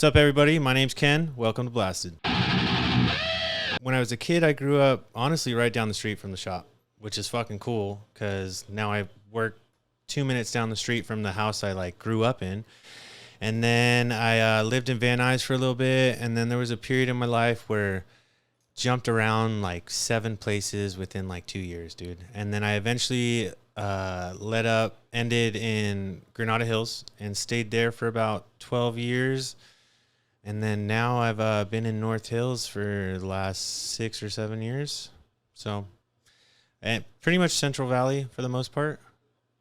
What's up, everybody? My name's Ken. Welcome to Blasted. When I was a kid, I grew up, honestly, right down the street from the shop, which is fucking cool because now I work 2 minutes down the street from the house I, grew up in. And then I lived in Van Nuys for a little bit, and then there was a period in my life where jumped around 7 places within 2 years, dude. And then I eventually ended in Granada Hills and stayed there for about 12 years. And then now I've been in North Hills for the last 6 or 7 years. So, and pretty much Central Valley for the most part.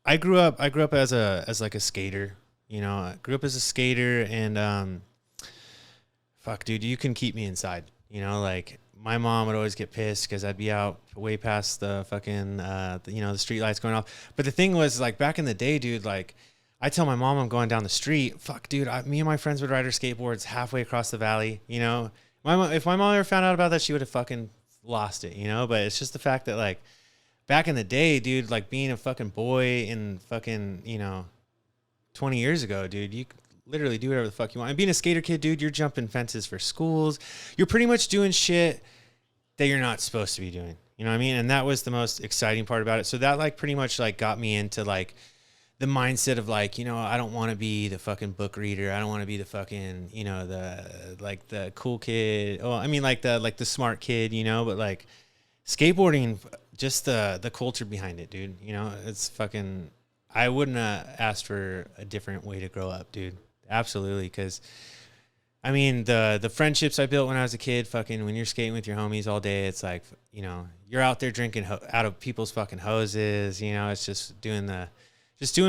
I grew up as a skater. You know, I grew up as a skater, and fuck, dude, you can keep me inside. You know, my mom would always get pissed because I'd be out way past the fucking the street lights going off. But the thing was, back in the day, dude, I tell my mom I'm going down the street. Fuck, dude, me and my friends would ride our skateboards halfway across the valley. You know, if my mom ever found out about that, she would have fucking lost it. You know, but it's just the fact that back in the day, dude, being a fucking boy in fucking 20 years ago, dude, you could literally do whatever the fuck you want. And being a skater kid, dude, you're jumping fences for schools. You're pretty much doing shit that you're not supposed to be doing. You know what I mean? And that was the most exciting part about it. So that pretty much got me into the mindset of I don't want to be the fucking book reader. I don't want to be the fucking, the cool kid. Oh, I mean the smart kid, but skateboarding, just the culture behind it, dude. You know, it's fucking, I wouldn't have asked for a different way to grow up, dude. Absolutely. Cause I mean, the friendships I built when I was a kid, fucking when you're skating with your homies all day, it's you're out there drinking out of people's fucking hoses. You know, it's just doing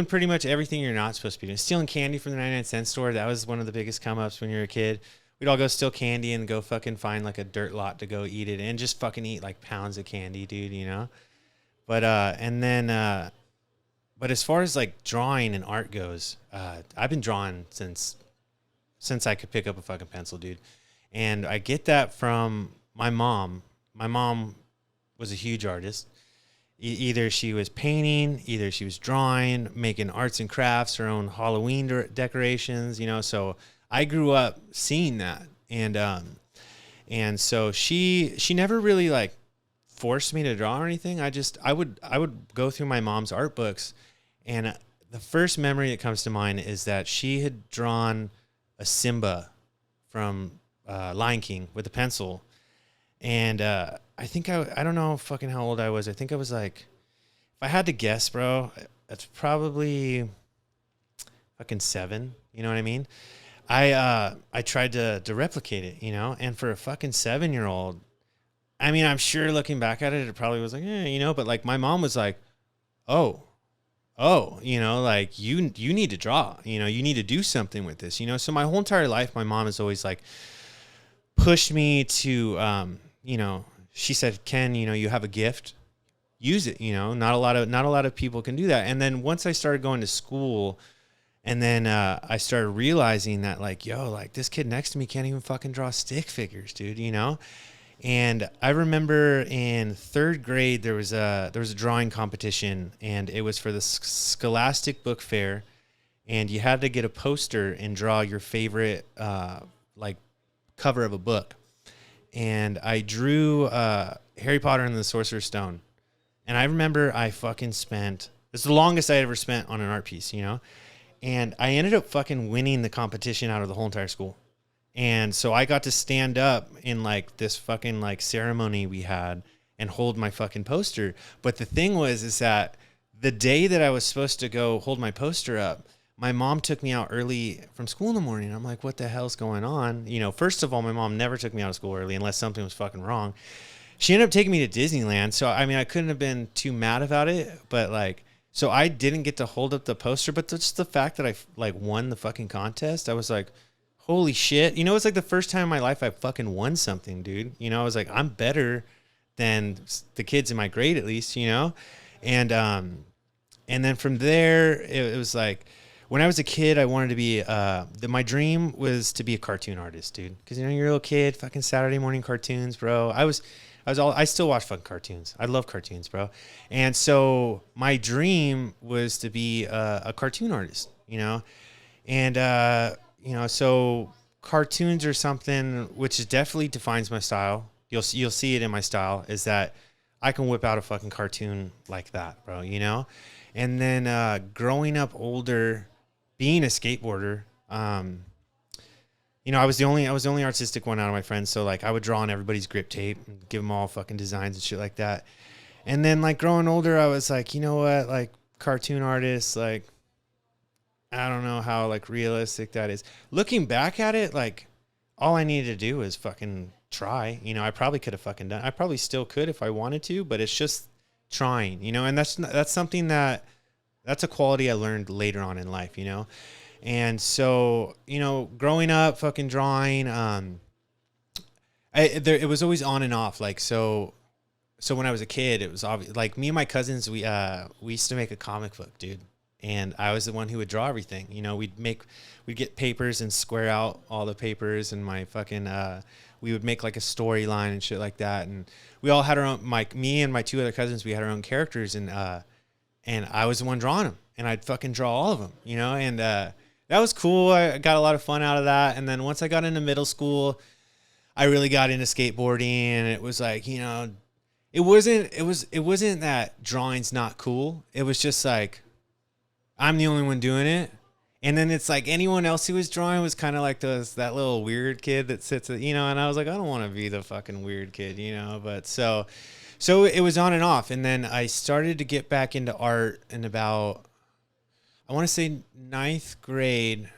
pretty much everything you're not supposed to be doing. Stealing candy from the 99-cent store. That was one of the biggest come-ups when you were a kid. We'd all go steal candy and go fucking find a dirt lot to go eat it and just fucking eat pounds of candy, dude, you know? But, but as far as drawing and art goes, I've been drawing since I could pick up a fucking pencil, dude. And I get that from my mom. My mom was a huge artist. Either she was painting, either she was drawing, making arts and crafts, her own Halloween decorations, you know. So I grew up seeing that, and so she never really forced me to draw or anything. I would go through my mom's art books, and the first memory that comes to mind is that she had drawn a Simba from Lion King with a pencil. And I think I don't know fucking how old I was. I think I was if I had to guess, bro, that's probably fucking 7. You know what I mean? I tried to replicate it, you know, and for a fucking 7-year-old, I mean, I'm sure looking back at it, it probably was you know, but my mom was oh, you know, you need to draw, you know, you need to do something with this, you know. So my whole entire life, my mom has always pushed me to, you know, she said, Ken, you know, you have a gift, use it. You know, not a lot of people can do that. And then once I started going to school, and then I started realizing that this kid next to me can't even fucking draw stick figures, dude, you know? And I remember in 3rd grade, there was a drawing competition, and it was for the Scholastic Book Fair. And you had to get a poster and draw your favorite, cover of a book. And I drew Harry Potter and the Sorcerer's Stone. And I remember I fucking spent, it's the longest I ever spent on an art piece, you know? And I ended up fucking winning the competition out of the whole entire school. And so I got to stand up in this fucking ceremony we had and hold my fucking poster. But the thing is that the day that I was supposed to go hold my poster up, my mom took me out early from school in the morning. I'm like, what the hell's going on? You know, first of all, my mom never took me out of school early unless something was fucking wrong. She ended up taking me to Disneyland. So, I mean, I couldn't have been too mad about it. But so I didn't get to hold up the poster. But just the fact that I won the fucking contest, I was holy shit. You know, it's the first time in my life I fucking won something, dude. You know, I was I'm better than the kids in my grade at least, you know? And then from there, it was when I was a kid, I wanted to be, my dream was to be a cartoon artist, dude. Because, you know, you're a little kid, fucking Saturday morning cartoons, bro. I still watch fucking cartoons. I love cartoons, bro. And so my dream was to be a cartoon artist, you know? And, you know, so cartoons are something which is definitely defines my style. You'll see it in my style is that I can whip out a fucking cartoon like that, bro, you know? And then growing up older, being a skateboarder, you know, I was the only artistic one out of my friends, so like I would draw on everybody's grip tape and give them all fucking designs and shit like that. And then like growing older, I was like, you know what? Like cartoon artists, like I don't know how like realistic that is. Looking back at it, like all I needed to do was fucking try. You know, I probably could have fucking done. I probably still could if I wanted to, but it's just trying. You know, and that's something that's a quality I learned later on in life. You know, and so you know, growing up, fucking drawing. It was always on and off. Like so when I was a kid, it was obvious. Like me and my cousins, we used to make a comic book, dude. And I was the one who would draw everything. You know, we'd get papers and square out all the papers, and my fucking we would make like a storyline and shit like that. And we all had our own. Me and my two other cousins, we had our own characters, and I was the one drawing them, and I'd fucking draw all of them. You know, and that was cool. I got a lot of fun out of that. And then once I got into middle school, I really got into skateboarding, and it was like, you know, it wasn't that drawing's not cool. It was just like I'm the only one doing it. And then it's like anyone else who was drawing was kind of like that little weird kid that sits, you know, and I was like, I don't want to be the fucking weird kid, you know, but so it was on and off. And then I started to get back into art in about, I want to say ninth grade.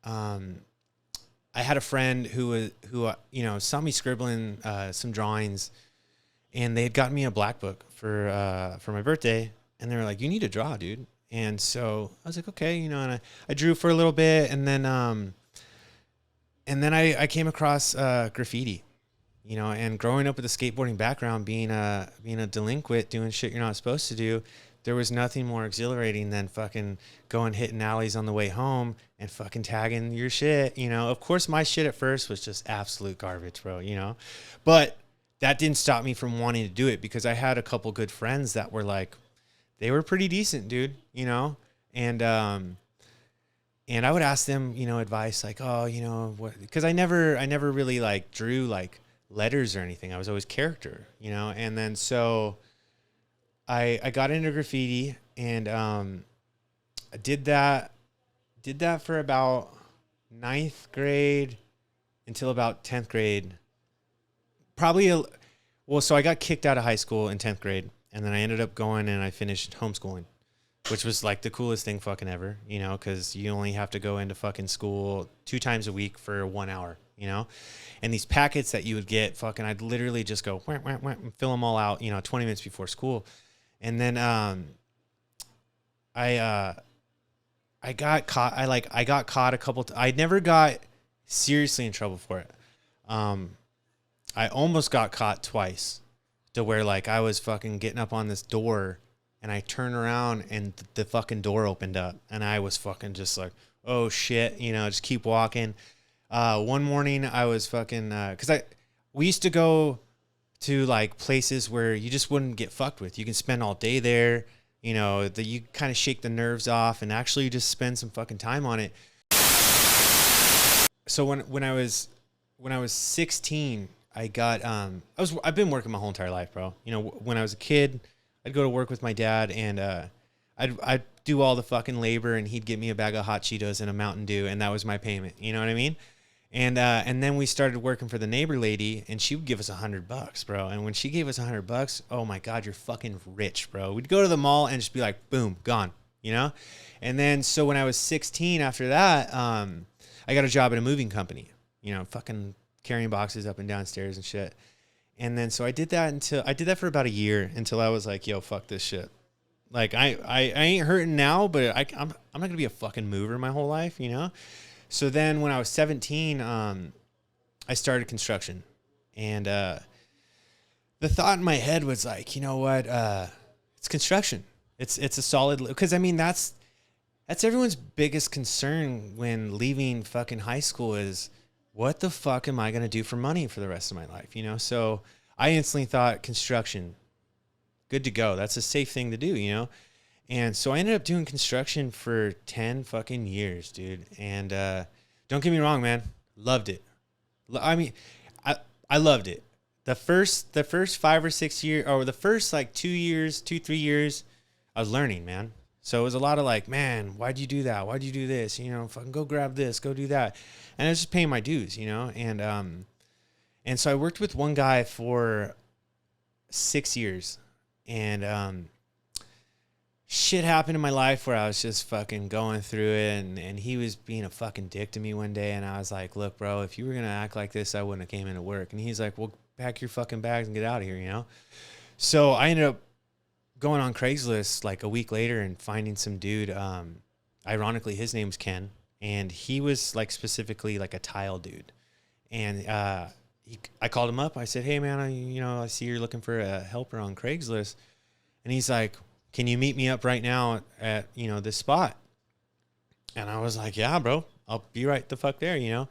I had a friend who you know, saw me scribbling some drawings, and they had gotten me a black book for my birthday. And they were like, you need to draw, dude. And so I was like, okay, you know, and I drew for a little bit, and then I came across graffiti, you know, and growing up with a skateboarding background, being a delinquent, doing shit you're not supposed to do, there was nothing more exhilarating than fucking going hitting alleys on the way home and fucking tagging your shit, you know. Of course, my shit at first was just absolute garbage, bro, you know, but that didn't stop me from wanting to do it because I had a couple good friends that were like, they were pretty decent, dude, you know? And I would ask them, you know, advice like, oh, you know, what, because I never really like drew like letters or anything. I was always character, you know? And then so I got into graffiti, and I did that for about ninth grade until about 10th grade. So I got kicked out of high school in 10th grade. And then I ended up going and I finished homeschooling, which was like the coolest thing fucking ever, you know, because you only have to go into fucking school 2 times a week for 1 hour, you know. And these packets that you would get, fucking, I'd literally just go wah, wah, wah, and fill them all out, you know, 20 minutes before school. And then I got caught. I got caught a couple. I never got seriously in trouble for it. I almost got caught twice. To where like I was fucking getting up on this door, and I turned around and the fucking door opened up, and I was fucking just like, oh shit, you know, just keep walking. One morning I was fucking, cause we used to go to like places where you just wouldn't get fucked with. You can spend all day there, you know, you kind of shake the nerves off and actually just spend some fucking time on it. So when I was 16, I've been working my whole entire life, bro. You know, when I was a kid, I'd go to work with my dad, and I'd do all the fucking labor, and he'd get me a bag of hot Cheetos and a Mountain Dew, and that was my payment. You know what I mean? And then we started working for the neighbor lady, and she would give us $100, bro. And when she gave us $100, oh my God, you're fucking rich, bro. We'd go to the mall and just be like, boom, gone, you know? And then, so when I was 16, after that, I got a job at a moving company, you know, fucking carrying boxes up and down stairs and shit. And then so I did that for about a year until I was like, yo, fuck this shit. Like I ain't hurting now, but I'm not gonna be a fucking mover my whole life, you know? So then when I was 17, I started construction. And the thought in my head was like, you know what? It's construction. It's a solid, because I mean that's everyone's biggest concern when leaving fucking high school is, what the fuck am I going to do for money for the rest of my life? You know? So I instantly thought construction, good to go. That's a safe thing to do, you know? And so I ended up doing construction for 10 fucking years, dude. And don't get me wrong, man. Loved it. I mean, I loved it. The first 5 or 6 years, or the first like 2 years, 3 years, I was learning, man. So it was a lot of like, man, why'd you do that? Why'd you do this? You know, fucking go grab this, go do that. And I was just paying my dues, you know? And so I worked with one guy for 6 years, and shit happened in my life where I was just fucking going through it, and he was being a fucking dick to me one day, and I was like, look, bro, if you were gonna act like this, I wouldn't have came into work. And he's like, well, pack your fucking bags and get out of here, you know? So I ended up going on Craigslist like a week later and finding some dude. Ironically, his name's Ken, and he was like specifically like a tile dude. And I called him up. I said, hey man, I see you're looking for a helper on Craigslist. And he's like, can you meet me up right now at this spot? And I was like, yeah, bro, I'll be right the fuck there, you know?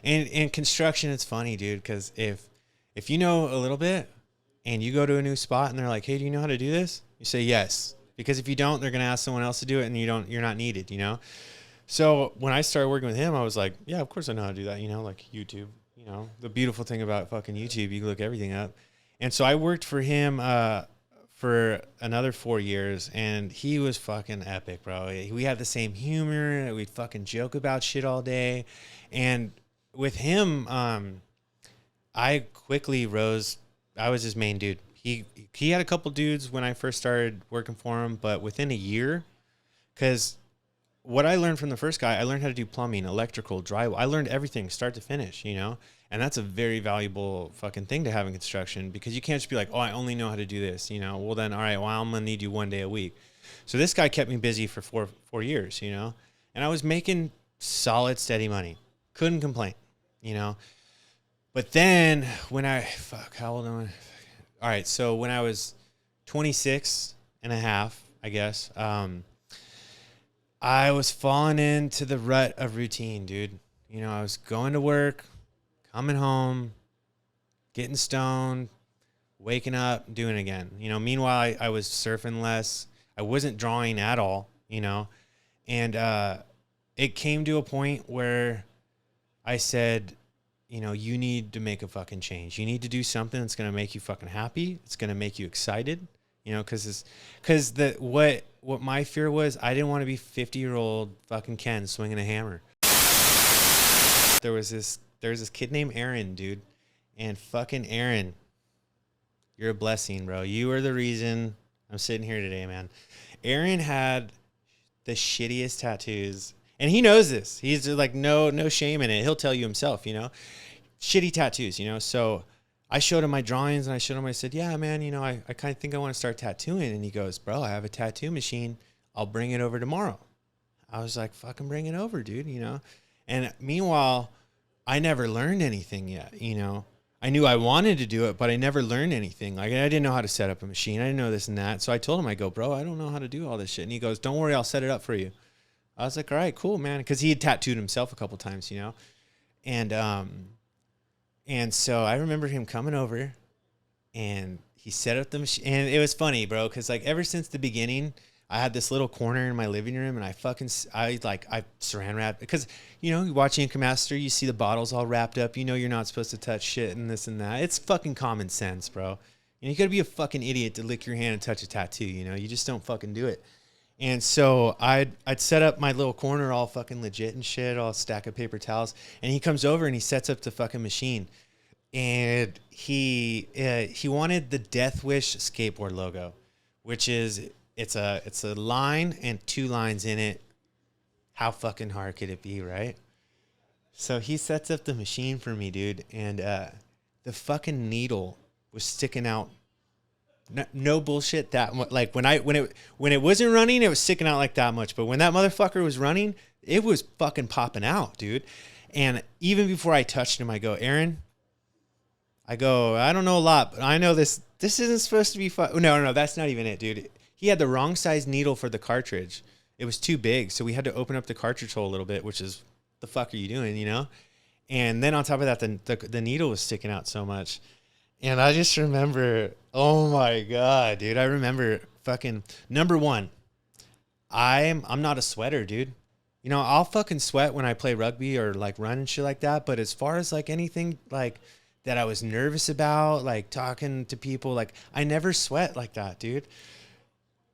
And in construction, it's funny, dude, because if you know a little bit and you go to a new spot and they're like, hey, do you know how to do this? You say yes. Because if you don't, they're going to ask someone else to do it, and you're not needed, you know? So when I started working with him, I was like, yeah, of course I know how to do that, you know, like YouTube, you know, the beautiful thing about fucking YouTube, you can look everything up. And so I worked for him for another 4 years, and he was fucking epic, bro. We had the same humor. We'd fucking joke about shit all day. And with him, I quickly rose. I was his main dude. He had a couple dudes when I first started working for him, but within a year, because what I learned from the first guy, I learned how to do plumbing, electrical, drywall. I learned everything start to finish, you know? And that's a very valuable fucking thing to have in construction, because you can't just be like, oh, I only know how to do this, you know? Well, then, all right, well, I'm going to need you 1 day a week. So this guy kept me busy for four years, you know? And I was making solid, steady money. Couldn't complain, you know? But then when how old am I? All right, so when I was 26 and a half, I guess, I was falling into the rut of routine, dude. You know, I was going to work, coming home, getting stoned, waking up, doing it again. You know, meanwhile, I was surfing less. I wasn't drawing at all, you know. And it came to a point where I said, you know, you need to make a fucking change. You need to do something that's going to make you fucking happy. It's going to make you excited, you know, because what my fear was, I didn't want to be 50-year-old fucking Ken swinging a hammer. There was this kid named Aaron, dude, and fucking Aaron, you're a blessing, bro. You are the reason I'm sitting here today, man. Aaron had the shittiest tattoos, and he knows this. He's like, no shame in it. He'll tell you himself, you know, shitty tattoos, you know. So I showed him my drawings, and I said, yeah, man, you know, I kind of think I want to start tattooing. And he goes, bro, I have a tattoo machine. I'll bring it over tomorrow. I was like, fucking bring it over, dude, you know. And meanwhile, I never learned anything yet, you know. I knew I wanted to do it, but I never learned anything. Like, I didn't know how to set up a machine. I didn't know this and that. So I told him, I go, bro, I don't know how to do all this shit. And he goes, don't worry, I'll set it up for you. I was like, all right, cool, man. Because he had tattooed himself a couple times, you know. And so I remember him coming over, and he set up the machine. And it was funny, bro, because like ever since the beginning, I had this little corner in my living room, and I saran wrapped, because, you know, watching Ink Master, you see the bottles all wrapped up. You know, you're not supposed to touch shit and this and that. It's fucking common sense, bro. You know, you gotta be a fucking idiot to lick your hand and touch a tattoo. You know, you just don't fucking do it. And so I'd set up my little corner all fucking legit and shit, all stack of paper towels. And he comes over and he sets up the fucking machine. And he wanted the Death Wish skateboard logo, which is, it's a line and 2 lines in it. How fucking hard could it be, right? So he sets up the machine for me, dude. And the fucking needle was sticking out. No bullshit, that much. Like when it wasn't running, it was sticking out like that much. But when that motherfucker was running, it was fucking popping out, dude. And even before I touched him, I go, Aaron, I don't know a lot, but I know this isn't supposed to be fun. No, that's not even it, dude. He had the wrong size needle for the cartridge. It was too big, so we had to open up the cartridge hole a little bit, which is, the fuck are you doing, you know? And then on top of that, the needle was sticking out so much. And I just remember, oh my God, dude. I remember fucking, number one, I'm not a sweater, dude. You know, I'll fucking sweat when I play rugby or like run and shit like that. But as far as like anything like that I was nervous about, like talking to people, like I never sweat like that, dude.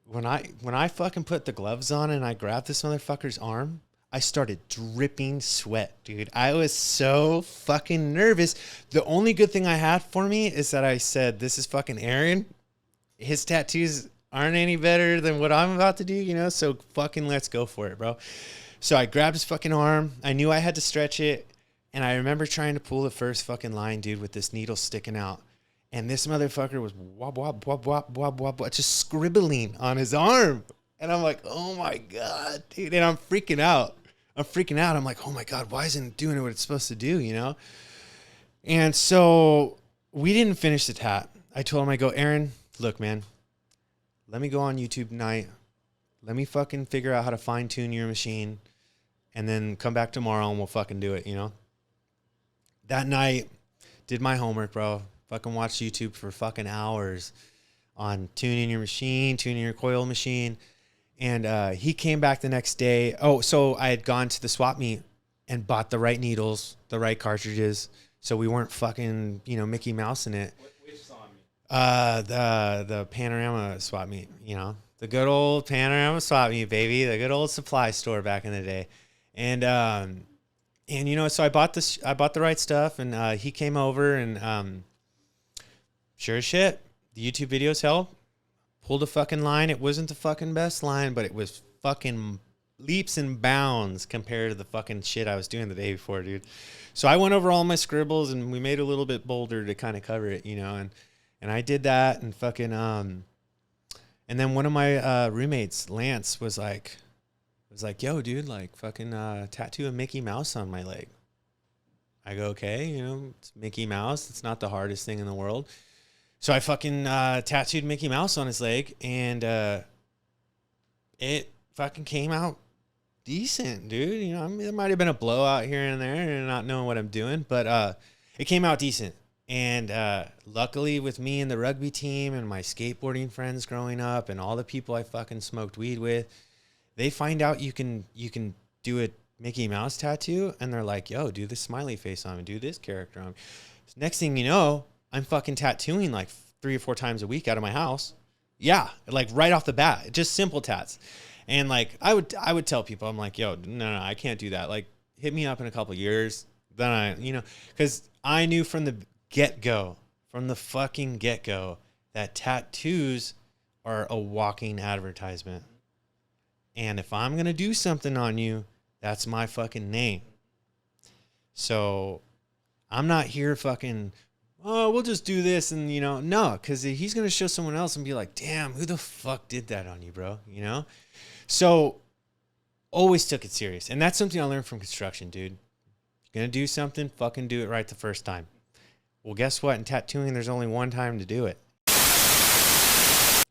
When I fucking put the gloves on and I grabbed this motherfucker's arm, I started dripping sweat, dude. I was so fucking nervous. The only good thing I had for me is that I said, this is fucking Aaron. His tattoos aren't any better than what I'm about to do, you know? So fucking let's go for it, bro. So I grabbed his fucking arm. I knew I had to stretch it. And I remember trying to pull the first fucking line, dude, with this needle sticking out. And this motherfucker was wop, wop, wop, wop, wop, wop, wop, just scribbling on his arm. And I'm like, oh my God, dude. And I'm freaking out. I'm like, oh my God, why isn't it doing what it's supposed to do, you know? And so we didn't finish the tat. I told him, I go, Aaron, look, man, let me go on YouTube tonight. Let me fucking figure out how to fine tune your machine and then come back tomorrow and we'll fucking do it, you know? That night, did my homework, bro. Fucking watched YouTube for fucking hours on tuning your machine, tuning your coil machine. And he came back the next day. Oh, so I had gone to the swap meet and bought the right needles, the right cartridges. So we weren't fucking, you know, Mickey Mouse in it. Which swap meet? The Panorama swap meet, you know, the good old Panorama swap meet, baby, the good old supply store back in the day. And you know, so I bought the right stuff, and he came over, and sure as shit, the YouTube videos helped. Pulled a fucking line. It wasn't the fucking best line, but it was fucking leaps and bounds compared to the fucking shit I was doing the day before, dude. So I went over all my scribbles, and we made it a little bit bolder to kind of cover it, you know, and I did that, and fucking and then one of my roommates, Lance, was like, yo, dude, like fucking tattoo a Mickey Mouse on my leg. I go, okay, you know, it's Mickey Mouse. It's not the hardest thing in the world. So I fucking tattooed Mickey Mouse on his leg, and it fucking came out decent, dude. You know, I mean, there might have been a blowout here and there and not knowing what I'm doing, but it came out decent. And luckily with me and the rugby team and my skateboarding friends growing up and all the people I fucking smoked weed with, they find out you can do a Mickey Mouse tattoo, and they're like, yo, do this smiley face on me, do this character on me. Next thing you know, I'm fucking tattooing like 3 or 4 times a week out of my house. Yeah, like right off the bat, just simple tats. And like I would tell people, I'm like, yo, no, I can't do that. Like hit me up in a couple of years. Then I, you know, because I knew from the fucking get-go, that tattoos are a walking advertisement. And if I'm going to do something on you, that's my fucking name. So I'm not here fucking, oh, we'll just do this. And, you know, no, because he's going to show someone else and be like, damn, who the fuck did that on you, bro? You know? So always took it serious. And that's something I learned from construction, dude. You're going to do something, fucking do it right the first time. Well, guess what? In tattooing, there's only one time to do it.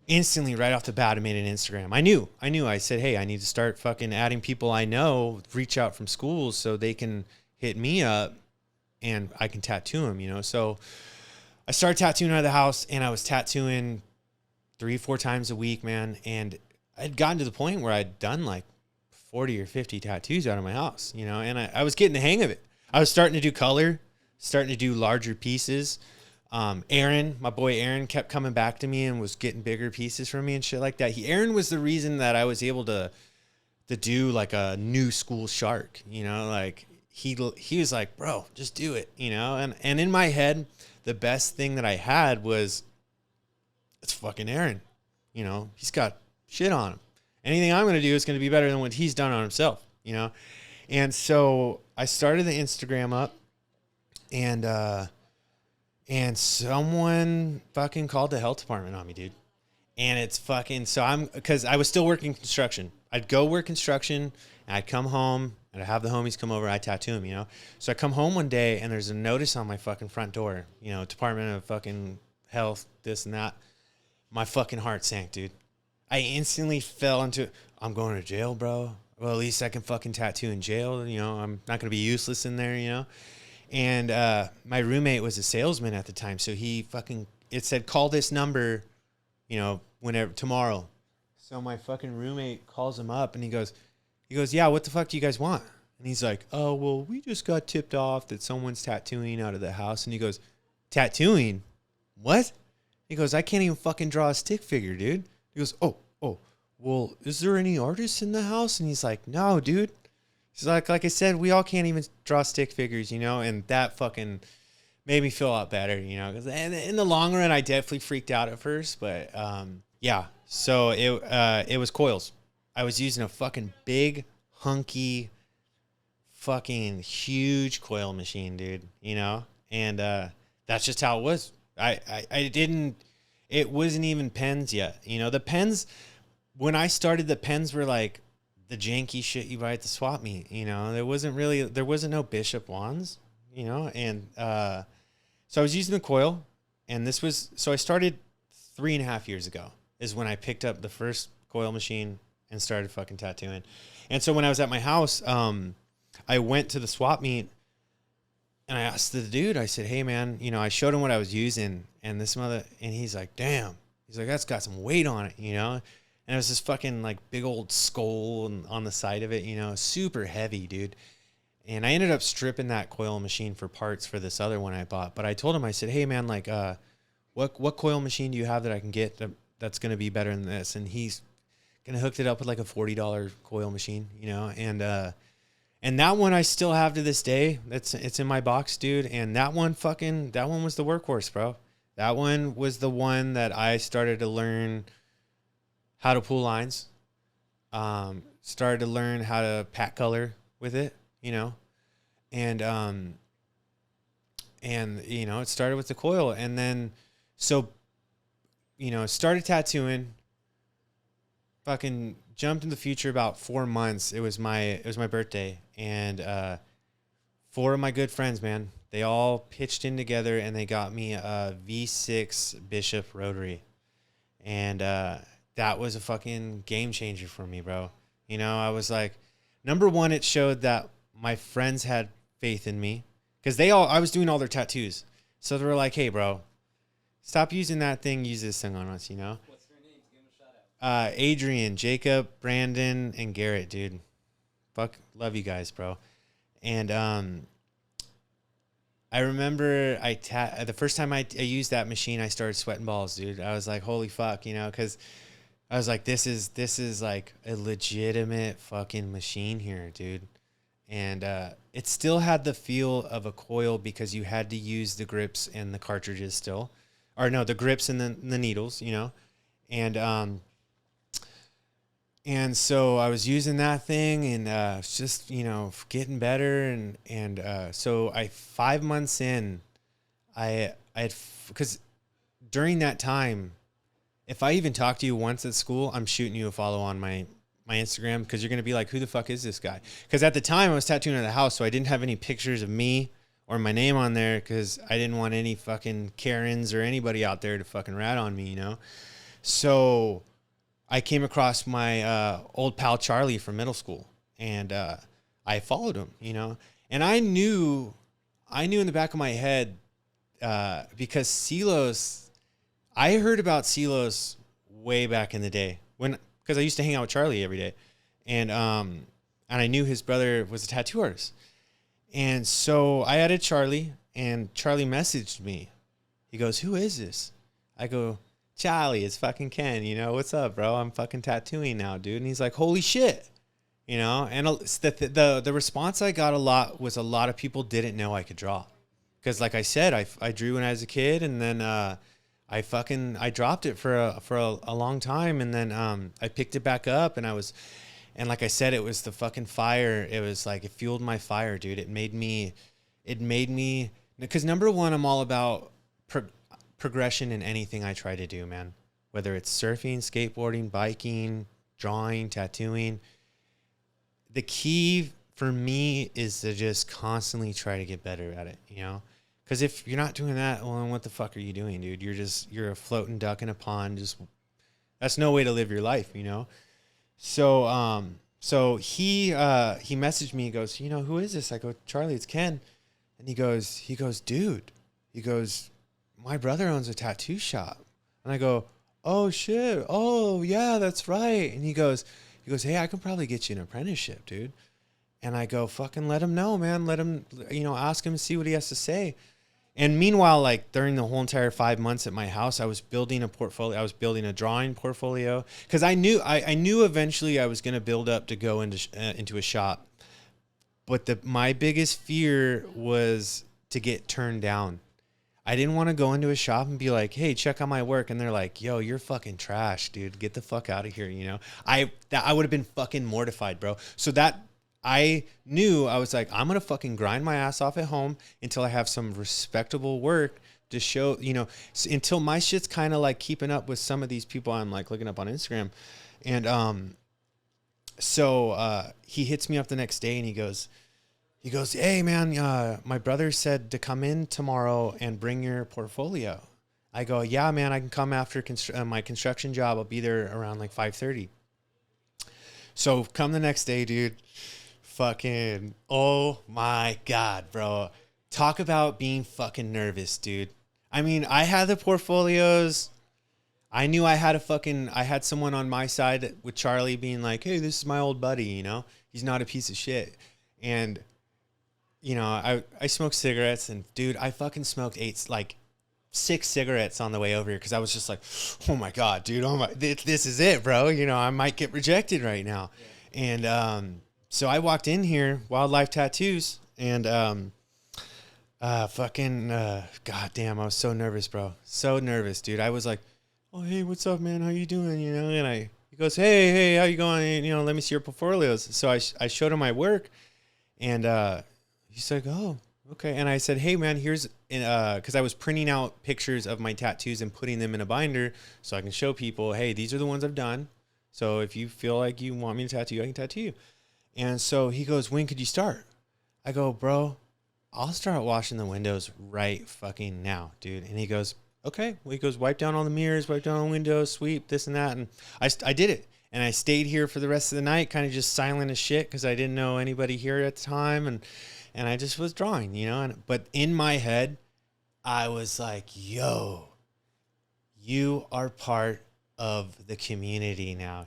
Instantly, right off the bat, I made an Instagram. I knew. I said, hey, I need to start fucking adding people I know, reach out from schools so they can hit me up and I can tattoo them, you know? So I started tattooing out of the house, and I was tattooing 3-4 times a week, man. And I'd gotten to the point where I'd done like 40 or 50 tattoos out of my house, you know? And I was getting the hang of it. I was starting to do color, starting to do larger pieces. Aaron, my boy Aaron, kept coming back to me and was getting bigger pieces from me and shit like that. Aaron was the reason that I was able to do like a new school shark, you know, like he was like, bro, just do it, you know? And in my head, the best thing that I had was, it's fucking Aaron, you know, he's got shit on him. Anything I'm going to do is going to be better than what he's done on himself, you know? And so I started the Instagram up, and someone fucking called the health department on me, dude. And it's fucking, so because I was still working construction. I'd go work construction, and I'd come home, and I'd have the homies come over, I'd tattoo them, you know? So I come home one day, and there's a notice on my fucking front door, you know, Department of fucking Health, this and that. My fucking heart sank, dude. I instantly fell into, I'm going to jail, bro. Well, at least I can fucking tattoo in jail, you know? I'm not going to be useless in there, you know? And my roommate was a salesman at the time, so it said, call this number, you know, whenever, tomorrow. So my fucking roommate calls him up, and he goes, He goes, yeah, what the fuck do you guys want? And he's like, oh, well, we just got tipped off that someone's tattooing out of the house. And he goes, tattooing? What? He goes, I can't even fucking draw a stick figure, dude. He goes, oh, well, is there any artists in the house? And he's like, no, dude. He's like I said, we all can't even draw stick figures, you know? And that fucking made me feel a lot better, you know? Because in the long run, I definitely freaked out at first. But, yeah. So it was coils. I was using a fucking big, hunky, fucking huge coil machine, dude, you know? And that's just how it was. It wasn't even pens yet. You know, the pens, when I started, the pens were like the janky shit you buy at the swap meet, you know? There wasn't no Bishop wands, you know? And so I was using the coil, and so I started 3.5 years ago is when I picked up the first coil machine and started fucking tattooing. And so when I was at my house, I went to the swap meet and I asked the dude, I said, hey man, you know, I showed him what I was using and he's like, damn, he's like, that's got some weight on it, you know? And it was this fucking like big old skull on the side of it, you know, super heavy, dude. And I ended up stripping that coil machine for parts for this other one I bought. But I told him, I said, hey man, like, what coil machine do you have that I can get that's going to be better than this? And he's going to hook it up with like a $40 coil machine, you know? And that one I still have to this day. It's in my box, dude. And that one was the workhorse, bro. That one was the one that I started to learn how to pull lines. Started to learn how to pack color with it, you know. And you know, it started with the coil, and then so, you know, started tattooing. Fucking jumped in the future about 4 months. It was my birthday, and 4 of my good friends, man, they all pitched in together and they got me a V6 Bishop rotary, and that was a fucking game changer for me, bro. You know, I was like, number one, it showed that my friends had faith in me, because I was doing all their tattoos, so they were like, hey, bro, stop using that thing, use this thing on us, you know. Adrian, Jacob, Brandon, and Garrett, dude. Fuck, love you guys, bro. And I remember the first time I used that machine, I started sweating balls, dude. I was like, holy fuck, you know, because I was like, this is like a legitimate fucking machine here, dude. And it still had the feel of a coil because you had to use the grips and the cartridges still. Or no, the grips and the needles, you know. And so I was using that thing, and it's just, you know, getting better. And so 5 months in, because during that time, if I even talk to you once at school, I'm shooting you a follow on my Instagram, because you're going to be like, who the fuck is this guy? Because at the time I was tattooing at the house, so I didn't have any pictures of me or my name on there, because I didn't want any fucking Karens or anybody out there to fucking rat on me, you know? So I came across my old pal Charlie from middle school, and I followed him, you know, and I knew in the back of my head, because Silos, I heard about Silos way back in the day because I used to hang out with Charlie every day, and I knew his brother was a tattoo artist, and so I added Charlie, and Charlie messaged me. He goes, "Who is this?" I go, "Charlie, it's fucking Ken, you know, what's up, bro? I'm fucking tattooing now, dude." And he's like, "Holy shit." You know, and the response I got a lot was a lot of people didn't know I could draw. Because like I said, I drew when I was a kid, and then I dropped it for a long time, and then I picked it back up, and like I said, it was the fucking fire. It was like, it fueled my fire, dude. It made me, because number one, I'm all about progression in anything I try to do, man. Whether it's surfing, skateboarding, biking, drawing, tattooing. The key for me is to just constantly try to get better at it, you know? Because if you're not doing that, well, then what the fuck are you doing, dude? You're a floating duck in a pond. That's no way to live your life, you know? So, so he messaged me. He goes, you know, who is this? I go, Charlie, it's Ken. And he goes, dude, my brother owns a tattoo shop. And I go, oh shit. Oh yeah, that's right. And he goes, He goes, hey, I can probably get you an apprenticeship, dude. And I go, fucking let him know, man. Let him, ask him and see what he has to say. And meanwhile, like during the whole entire 5 months at my house, I was building a portfolio. I was building a drawing portfolio because I knew eventually I was going to build up to go into a shop. But my biggest fear was to get turned down. I didn't want to go into a shop and be like, hey, check out my work. And they're like, yo, you're fucking trash, dude. Get the fuck out of here. I would have been fucking mortified, bro. So that I knew, I was like, I'm going to fucking grind my ass off at home until I have some respectable work to show, until my shit's kind of like keeping up with some of these people I'm like looking up on Instagram. And, so he hits me up the next day and he goes, hey man, my brother said to come in tomorrow and bring your portfolio. I go, yeah, man, I can come after my construction job. I'll be there around like 5:30. So come the next day, dude. Fucking, oh my God, bro. Talk about being fucking nervous, dude. I mean, I had the portfolios. I knew I had someone on my side with Charlie being like, hey, this is my old buddy, he's not a piece of shit. And, I smoked cigarettes and dude, I fucking smoked 6 cigarettes on the way over here. Cause I was just like, oh my God, dude, this is it, bro. I might get rejected right now. Yeah. And, so I walked in here, Wildlife Tattoos, and goddamn, I was so nervous, bro. So nervous, dude. I was like, oh, hey, what's up, man? How you doing? And he goes, hey, how you going? Let me see your portfolios. So I showed him my work, and he's like, oh, okay. And I said, hey, man, here's, because I was printing out pictures of my tattoos and putting them in a binder so I can show people, hey, these are the ones I've done. So if you feel like you want me to tattoo you, I can tattoo you. And so he goes, when could you start? I go, bro, I'll start washing the windows right fucking now, dude. And he goes, okay. Well, he goes, wipe down all the mirrors, wipe down all the windows, sweep, this and that. And I did it. And I stayed here for the rest of the night, kind of just silent as shit because I didn't know anybody here at the time. And I just was drawing, But in my head, I was like, yo, you are part of the community now.